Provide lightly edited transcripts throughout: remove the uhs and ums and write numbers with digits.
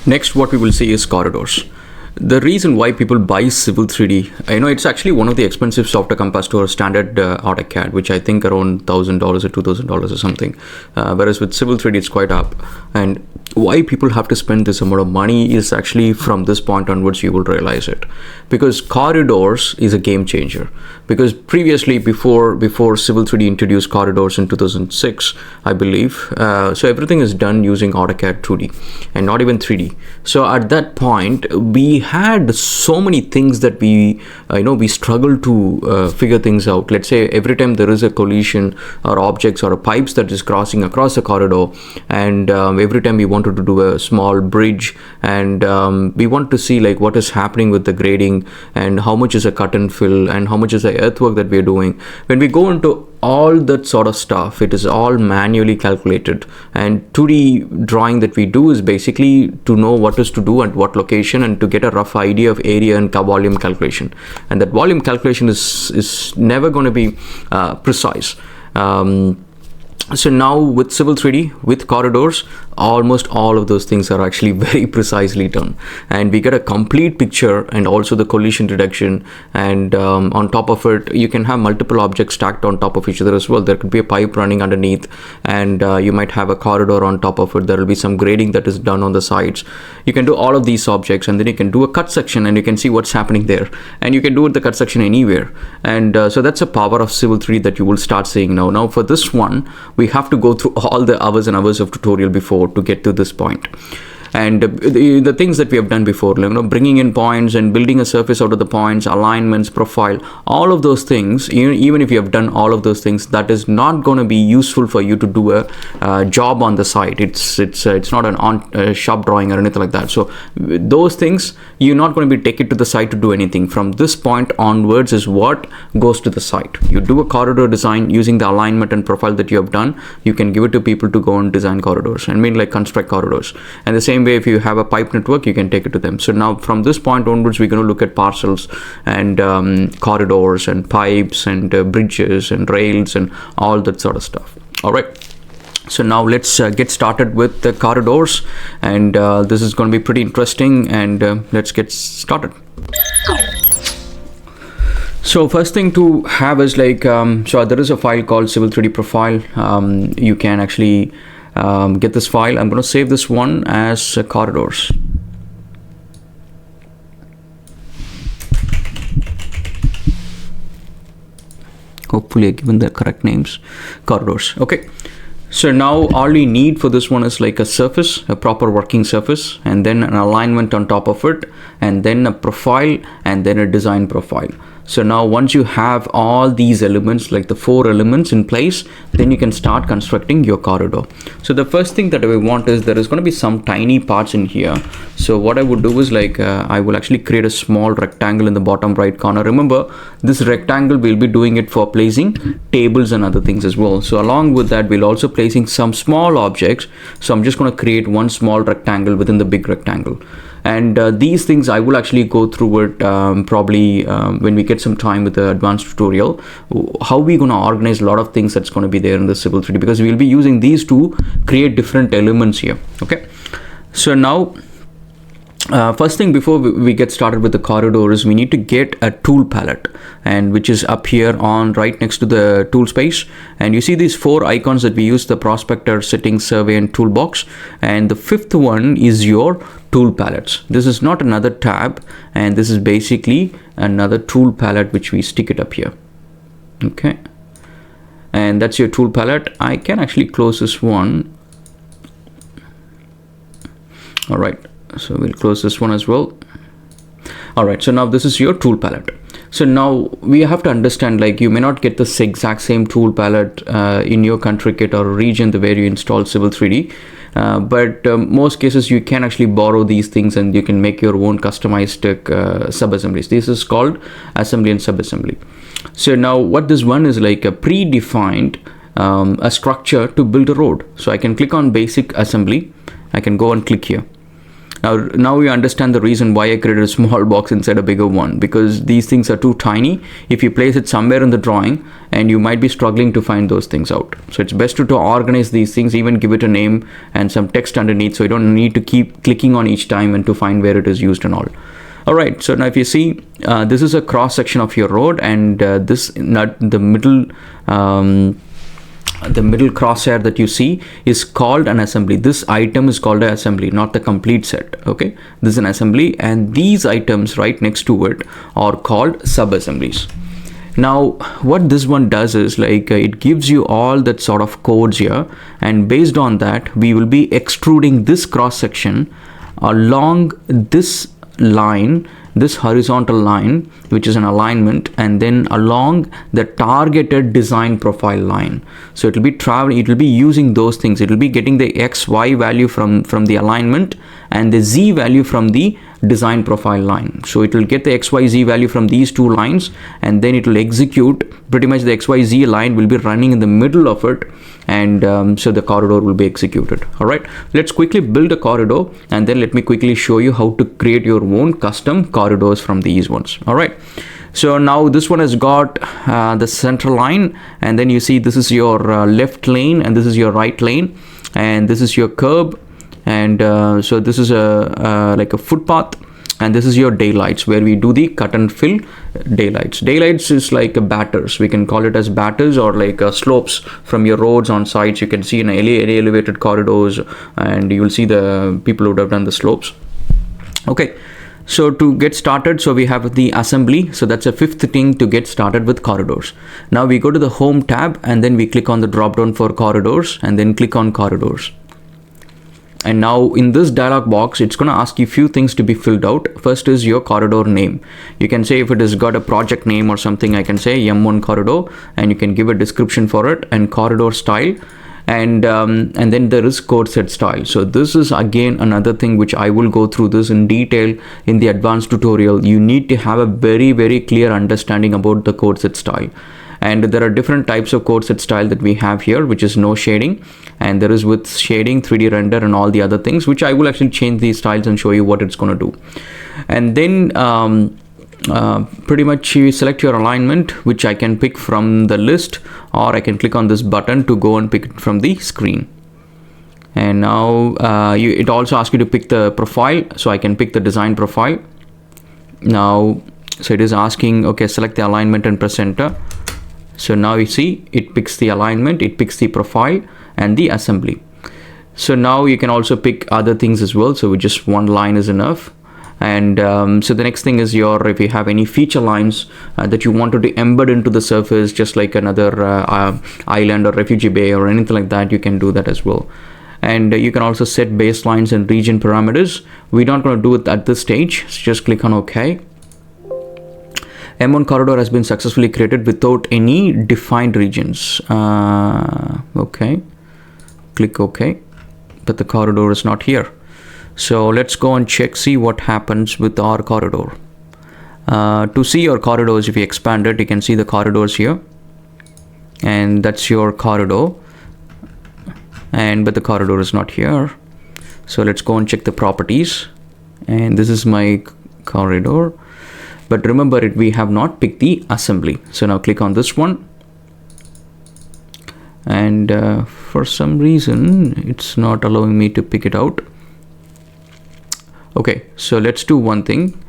Next, what we will see is corridors. The reason why people buy Civil 3D, it's actually one of the expensive software compared to our standard AutoCAD, which I think around $1,000 or $2,000 or something. Whereas with Civil 3D, it's quite up. And why people have to spend this amount of money is actually from this point onwards, you will realize it. Because corridors is a game changer. Because previously, before Civil 3D introduced corridors in 2006, I believe, so everything is done using AutoCAD 2D and not even 3D. So at that point, we had so many things that we struggle to figure things out. Let's say every time there is a collision or objects or pipes that is crossing across a corridor, and every time we wanted to do a small bridge, and we want to see like what is happening with the grading and how much is a cut and fill and how much is the earthwork that we are doing. When we go into all that sort of stuff, it is all manually calculated, and 2D drawing that we do is basically to know what is to do at what location and to get a rough idea of area and volume calculation, and that volume calculation is never going to be precise. So now with Civil 3D, with corridors, almost all of those things are actually very precisely done, and we get a complete picture and also the collision detection, and on top of it you can have multiple objects stacked on top of each other as well. There could be a pipe running underneath, and you might have a corridor on top of it. There will be some grading that is done on the sides. You can do all of these objects, and then you can do a cut section and you can see what's happening there, and you can do the cut section anywhere. And so that's a power of Civil 3D that you will start seeing now. For this one, we have to go through all the hours and hours of tutorial before to get to this point. And the things that we have done before, bringing in points and building a surface out of the points, alignments, profile, all of those things, even if you have done all of those things, that is not going to be useful for you to do a job on the site. It's not an shop drawing or anything like that. So those things, you're not going to be taken to the site to do anything. From this point onwards is what goes to the site. You do a corridor design using the alignment and profile that you have done. You can give it to people to go and design corridors, and construct corridors. And the same way, if you have a pipe network, you can take it to them. So now from this point onwards, we're going to look at parcels and corridors and pipes and bridges and rails and all that sort of stuff. All right. So now let's get started with the corridors, and this is going to be pretty interesting, and let's get started. So first thing to have is so there is a file called Civil 3D Profile. You can actually get this file. I'm going to save this one as corridors. Hopefully I've given the correct names. Corridors. Okay. So now all we need for this one is like a surface, a proper working surface, and then an alignment on top of it, and then a profile, and then a design profile. So now once you have all these elements, like the 4 elements in place, then you can start constructing your corridor. So the first thing that I want is there is going to be some tiny parts in here. So what I would do is I will actually create a small rectangle in the bottom right corner. Remember, this rectangle we'll be doing it for placing tables and other things as well. So along with that, we'll also placing some small objects. So I'm just going to create one small rectangle within the big rectangle. And these things I will actually go through it probably when we get some time with the advanced tutorial, how we're going to organize a lot of things that's going to be there in the Civil 3D, because we'll be using these to create different elements here. Okay, so now first thing before we get started with the corridor is we need to get a tool palette, and which is up here on right next to the tool space. And you see these 4 icons that we use: the prospector, settings, survey, and toolbox. And the 5th one is your tool palettes. This is not another tab, and this is basically another tool palette which we stick it up here. Okay, and that's your tool palette. I can actually close this one. All right, so we'll close this one as well. All right, so now this is your tool palette. So now we have to understand, you may not get the exact same tool palette in your country kit or region where you install Civil 3D. But most cases you can actually borrow these things, and you can make your own customized subassemblies. This is called assembly and subassembly. So now what this one is like a predefined a structure to build a road. So I can click on basic assembly. I can go and click here. Now you understand the reason why I created a small box inside a bigger one, because these things are too tiny. If you place it somewhere in the drawing, and you might be struggling to find those things out. So it's best to organize these things, even give it a name and some text underneath, so you don't need to keep clicking on each time and to find where it is used and all. Alright, so now if you see, this is a cross section of your road, and the middle crosshair that you see is called an assembly. This item is called an assembly, not the complete set. Okay, this is an assembly, and these items right next to it are called sub-assemblies. Now what this one does is, like, it gives you all that sort of codes here, and based on that we will be extruding this cross section along this line, this horizontal line, which is an alignment, and then along the targeted design profile line. So it will be traveling, it will be using those things. It will be getting the XY value from the alignment and the Z value from the design profile line. So it will get the XYZ value from these two lines, and then it will execute pretty much the XYZ line will be running in the middle of it, and so the corridor will be executed. All right, let's quickly build a corridor, and then let me quickly show you how to create your own custom corridors from these ones. All right, so now this one has got the center line, and then you see this is your left lane, and this is your right lane, and this is your curb, and so this is like a footpath, and this is your daylights, where we do the cut and fill daylights. Daylights is like a batters, we can call it as batters, or like slopes from your roads on sites. You can see in any elevated corridors, and you will see the people who would have done the slopes. Okay, so to get started, so we have the assembly, so that's a fifth thing to get started with corridors. Now we go to the home tab, and then we click on the drop down for corridors, and then click on corridors. And now in this dialog box, it's going to ask you a few things to be filled out. First is your corridor name. You can say if it has got a project name or something, I can say M1 corridor, and you can give a description for it, and corridor style, and then there is code set style. So this is again another thing which I will go through this in detail in the advanced tutorial. You need to have a very clear understanding about the code set style. And there are different types of code set style that we have here, which is no shading, and there is with shading, 3D render, and all the other things, which I will actually change these styles and show you what it's going to do. And then pretty much you select your alignment, which I can pick from the list, or I can click on this button to go and pick it from the screen. And now it also asks you to pick the profile, so I can pick the design profile. Now, so it is asking, okay, select the alignment and press enter. So now you see it picks the alignment, it picks the profile and the assembly. So now you can also pick other things as well, so just one line is enough. And so the next thing is if you have any feature lines that you wanted to embed into the surface, just like another island or refugee bay or anything like that, you can do that as well. And you can also set baselines and region parameters. We're not going to do it at this stage, so just click on OK. M1 corridor has been successfully created without any defined regions. Okay, click OK, but the corridor is not here. So let's go and see what happens with our corridor. To see your corridors, if you expand it, you can see the corridors here, and that's your corridor, but the corridor is not here. So let's go and check the properties, and this is my corridor. But remember, we have not picked the assembly. So now click on this one, and for some reason it's not allowing me to pick it out. Okay, so let's do one thing.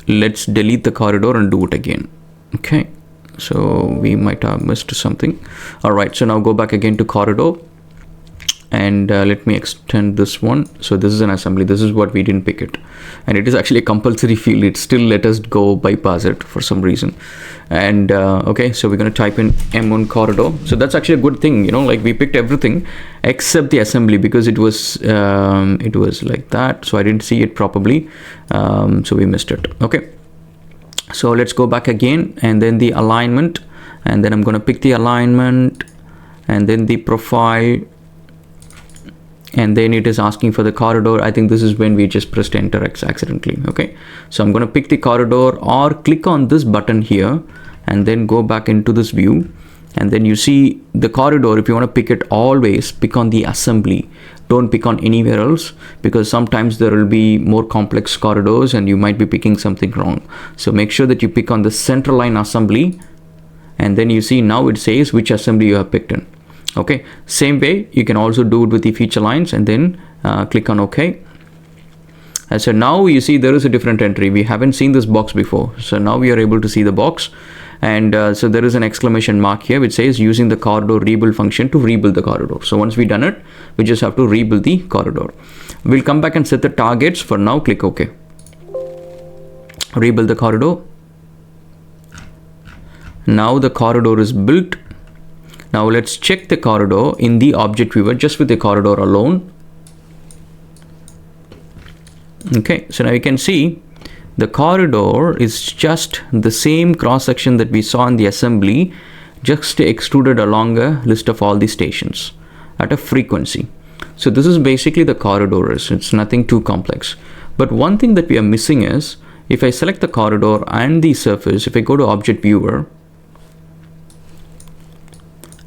Let's delete the corridor and do it again. Okay, so we might have missed something. All right, so now go back again to corridor, and let me extend this one. So this is an assembly, this is what we didn't pick it, and it is actually a compulsory field. It still let us go bypass it for some reason. And okay, so we're going to type in M1 corridor. So that's actually a good thing, like we picked everything except the assembly, because it was like that, so I didn't see it properly, so we missed it. Okay, so let's go back again, and then the alignment, and then I'm going to pick the alignment, and then the profile, and then it is asking for the corridor. I think this is when we just pressed enter accidentally. Okay, so I'm going to pick the corridor, or click on this button here, and then go back into this view, and then you see the corridor. If you want to pick it, always pick on the assembly. Don't pick on anywhere else, because sometimes there will be more complex corridors and you might be picking something wrong. So make sure that you pick on the center line assembly, and then you see now it says which assembly you have picked in. Okay, same way you can also do it with the feature lines, and then click on OK. And so now you see there is a different entry. We haven't seen this box before, so now we are able to see the box. And so there is an exclamation mark here which says using the corridor rebuild function to rebuild the corridor. So once we done it, we just have to rebuild the corridor. We'll come back and set the targets. For now, click OK. Rebuild the corridor. Now the corridor is built. Now let's check the corridor in the object viewer just with the corridor alone. Okay, so now you can see the corridor is just the same cross section that we saw in the assembly, just extruded along a list of all the stations at a frequency. So this is basically the corridor. It's nothing too complex. But one thing that we are missing is, if I select the corridor and the surface, if I go to object viewer,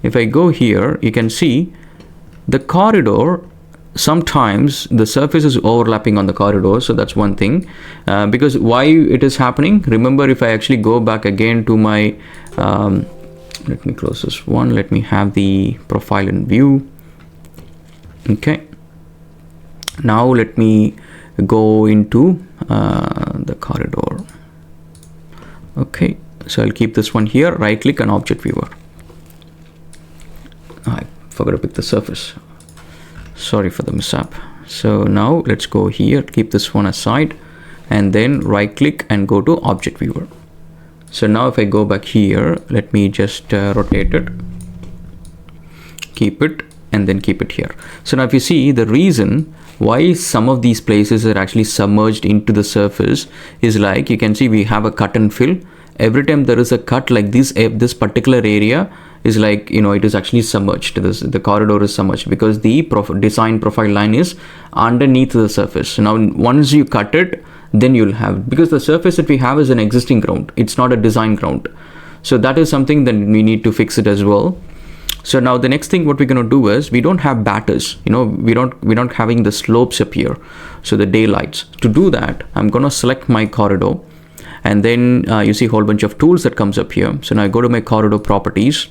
if I go here, you can see the corridor, sometimes the surface is overlapping on the corridor. So that's one thing. Because why it is happening, remember, if I actually go back again to my let me close this one, let me have the profile in view. Okay, now let me go into the corridor. Okay, so I'll keep this one here, right click on object viewer. I forgot to pick the surface, sorry for the mishap. So now let's go here, keep this one aside, and then right click and go to object viewer. So now if I go back here, let me just rotate it, keep it, and then keep it here. So now if you see, the reason why some of these places are actually submerged into the surface is, like you can see, we have a cut and fill. Every time there is a cut like this, this particular area is like, you know, it is actually submerged. The corridor is submerged because the design profile line is underneath the surface. So now once you cut it, then you'll have, because the surface that we have is an existing ground, it's not a design ground. So that is something that we need to fix it as well. So now the next thing what we're going to do is, we don't have batters, you know, we're not having the slopes appear, so the daylights. To do that, I'm going to select my corridor, and then you see a whole bunch of tools that comes up here. So now I go to my corridor properties,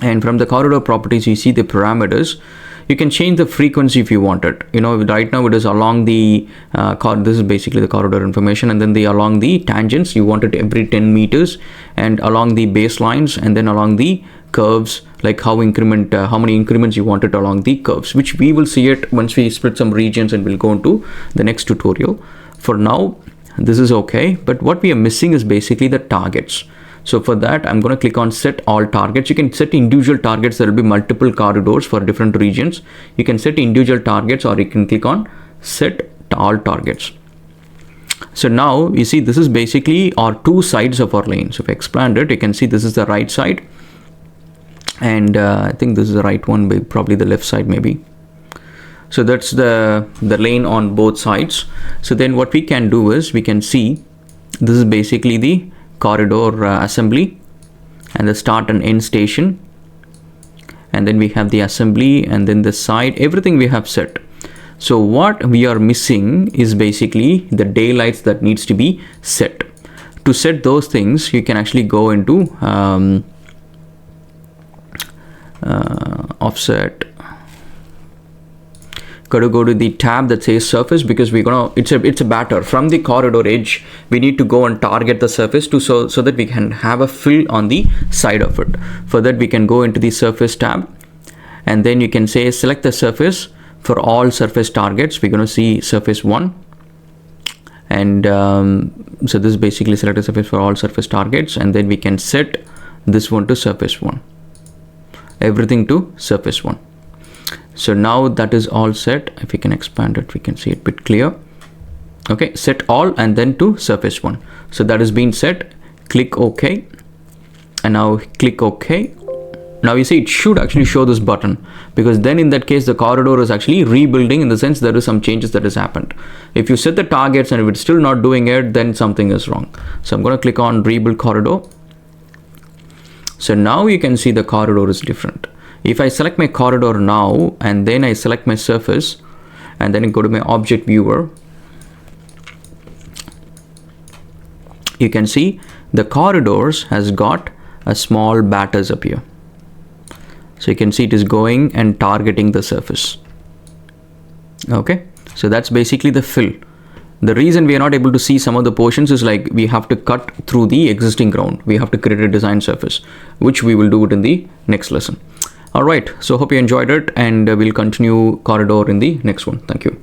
and from the corridor properties you see the parameters. You can change the frequency if you want it. You know, right now it is along the this is basically the corridor information, and then along the tangents you want it every 10 meters, and along the baselines, and then along the curves, like how many increments you want it along the curves, which we will see it once we split some regions, and we'll go into the next tutorial. For now, this is okay, but what we are missing is basically the targets. So for that, I'm going to click on set all targets. You can set individual targets. There will be multiple corridors for different regions. You can set individual targets, or you can click on set all targets. So now you see, this is basically our two sides of our lane. So if I expand it, you can see this is the right side, and I think this is the right one, probably the left side maybe. So that's the lane on both sides. So then what we can do is, we can see this is basically the corridor assembly, and the start and end station, and then we have the assembly, and then the side, everything we have set. So what we are missing is basically the daylights that needs to be set. To set those things, you can actually go into offset. Got to go to the tab that says surface, because we're gonna, it's a batter from the corridor edge. We need to go and target the surface so that we can have a fill on the side of it. For that, we can go into the surface tab, and then you can say select the surface for all surface targets. We're going to see surface 1, and so this is basically select a surface for all surface targets, and then we can set this one to surface 1, everything to surface 1. So now that is all set. If we can expand it, we can see it a bit clear. Okay, set all, and then to surface 1. So that has been set. Click OK, and now click OK. Now you see it should actually show this button, because then in that case the corridor is actually rebuilding, in the sense there is some changes that has happened. If you set the targets and if it's still not doing it, then something is wrong. So I'm going to click on rebuild corridor. So now you can see the corridor is different. If I select my corridor now and then I select my surface and then I go to my object viewer, you can see the corridors has got a small batters up here. So you can see it is going and targeting the surface. Okay, so that's basically the fill. The reason we are not able to see some of the portions is like we have to cut through the existing ground. We have to create a design surface, which we will do it in the next lesson. All right, so hope you enjoyed it, and we'll continue corridor in the next one. Thank you.